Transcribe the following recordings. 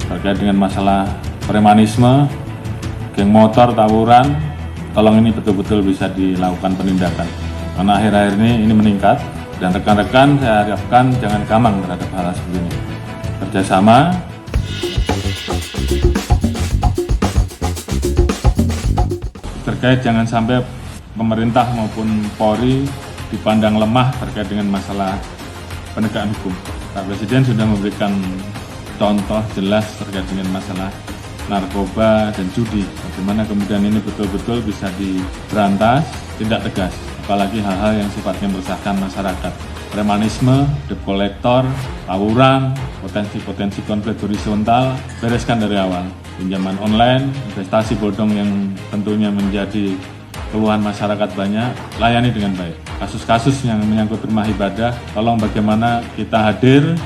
terkait dengan masalah premanisme, geng motor, tawuran, tolong ini betul-betul bisa dilakukan penindakan. Karena akhir-akhir ini meningkat, dan rekan-rekan saya harapkan jangan gamang terhadap hal seperti ini. Kerjasama, terkait jangan sampai pemerintah maupun Polri dipandang lemah terkait dengan masalah penegakan hukum. Pak Presiden sudah memberikan contoh jelas terkait dengan masalah narkoba dan judi. Bagaimana kemudian ini betul-betul bisa diberantas, tindak tegas. Apalagi hal-hal yang sifatnya meresahkan masyarakat. Premanisme, debt collector, tawuran, potensi-potensi konflik horizontal, bereskan dari awal. Pinjaman online, investasi bodong yang tentunya menjadi keluhan masyarakat banyak, layani dengan baik. Kasus-kasus yang menyangkut rumah ibadah, tolong bagaimana kita hadir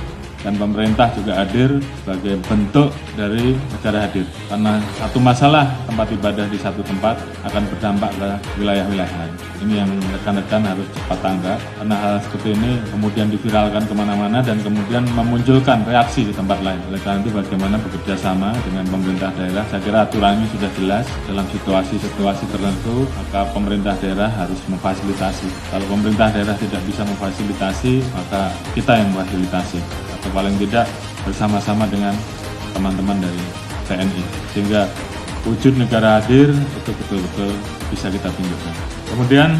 dan pemerintah juga hadir sebagai bentuk dari negara hadir. Karena satu masalah tempat ibadah di satu tempat akan berdampak ke wilayah-wilayah lain. Ini yang rekan-rekan harus cepat tanggap, karena hal seperti ini kemudian diviralkan kemana-mana dan kemudian memunculkan reaksi di tempat lain. Oleh karena itu bagaimana bekerja sama dengan pemerintah daerah, saya kira aturannya sudah jelas. Dalam situasi-situasi tertentu, maka pemerintah daerah harus memfasilitasi. Kalau pemerintah daerah tidak bisa memfasilitasi, maka kita yang memfasilitasi. Atau paling tidak bersama-sama dengan teman-teman dari TNI. Sehingga wujud negara hadir itu betul-betul bisa kita tunjukkan. Kemudian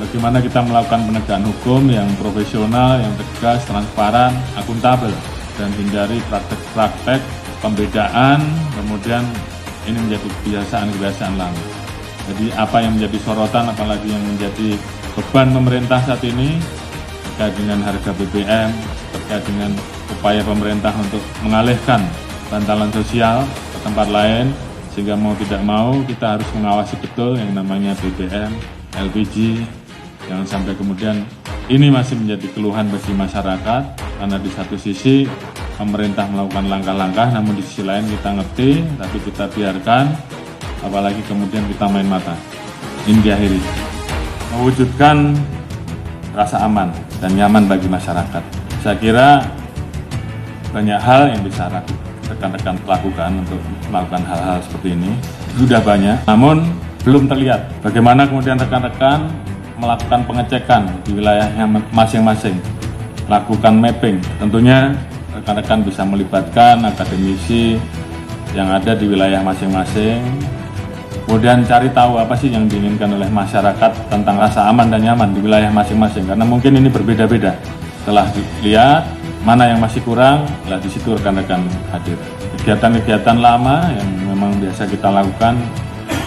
bagaimana kita melakukan penegakan hukum yang profesional, yang tegas, transparan, akuntabel, dan hindari praktek-praktek pembedaan, kemudian ini menjadi kebiasaan-kebiasaan lama. Jadi apa yang menjadi sorotan, apalagi yang menjadi beban pemerintah saat ini, terkait dengan harga BBM, terkait dengan upaya pemerintah untuk mengalihkan bantalan sosial ke tempat lain, sehingga mau tidak mau kita harus mengawasi betul yang namanya BBM, LPG, jangan sampai kemudian ini masih menjadi keluhan bagi masyarakat, karena di satu sisi pemerintah melakukan langkah-langkah, namun di sisi lain kita ngerti, tapi kita biarkan, apalagi kemudian kita main mata. Ini diakhiri. Mewujudkan rasa aman dan nyaman bagi masyarakat. Saya kira banyak hal yang bisa rekan-rekan lakukan untuk melakukan hal-hal seperti ini. Sudah banyak, namun belum terlihat bagaimana kemudian rekan-rekan melakukan pengecekan di wilayahnya masing-masing, lakukan mapping. Tentunya rekan-rekan bisa melibatkan akademisi yang ada di wilayah masing-masing, kemudian cari tahu apa sih yang diinginkan oleh masyarakat tentang rasa aman dan nyaman di wilayah masing-masing, karena mungkin ini berbeda-beda. Setelah dilihat mana yang masih kurang, lah di situ rekan-rekan hadir. Kegiatan-kegiatan lama yang memang biasa kita lakukan,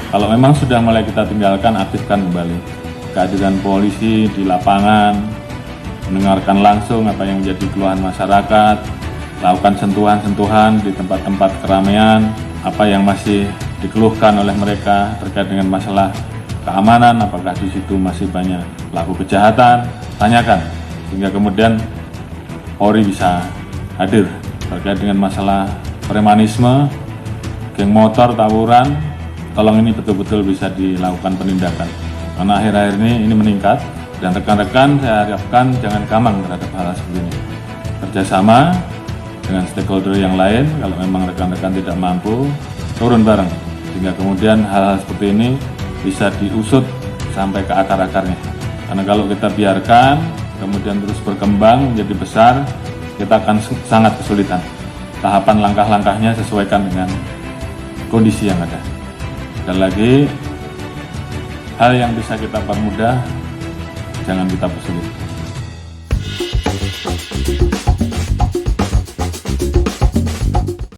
kalau memang sudah mulai kita tinggalkan, aktifkan kembali. Kehadiran polisi di lapangan, mendengarkan langsung apa yang menjadi keluhan masyarakat, lakukan sentuhan-sentuhan di tempat-tempat keramaian, apa yang masih dikeluhkan oleh mereka terkait dengan masalah keamanan, apakah di situ masih banyak pelaku kejahatan, tanyakan, sehingga kemudian Polri bisa hadir terkait dengan masalah premanisme, geng motor, tawuran, tolong ini betul-betul bisa dilakukan penindakan. Karena akhir-akhir ini meningkat, dan rekan-rekan saya harapkan jangan gamang terhadap hal seperti ini. Kerjasama dengan stakeholder yang lain, kalau memang rekan-rekan tidak mampu, turun bareng, sehingga kemudian hal-hal seperti ini bisa diusut sampai ke akar-akarnya. Karena kalau kita biarkan, kemudian terus berkembang menjadi besar, kita akan sangat kesulitan. Tahapan langkah-langkahnya sesuaikan dengan kondisi yang ada. Dan lagi, hal yang bisa kita permudah, jangan kita persulit.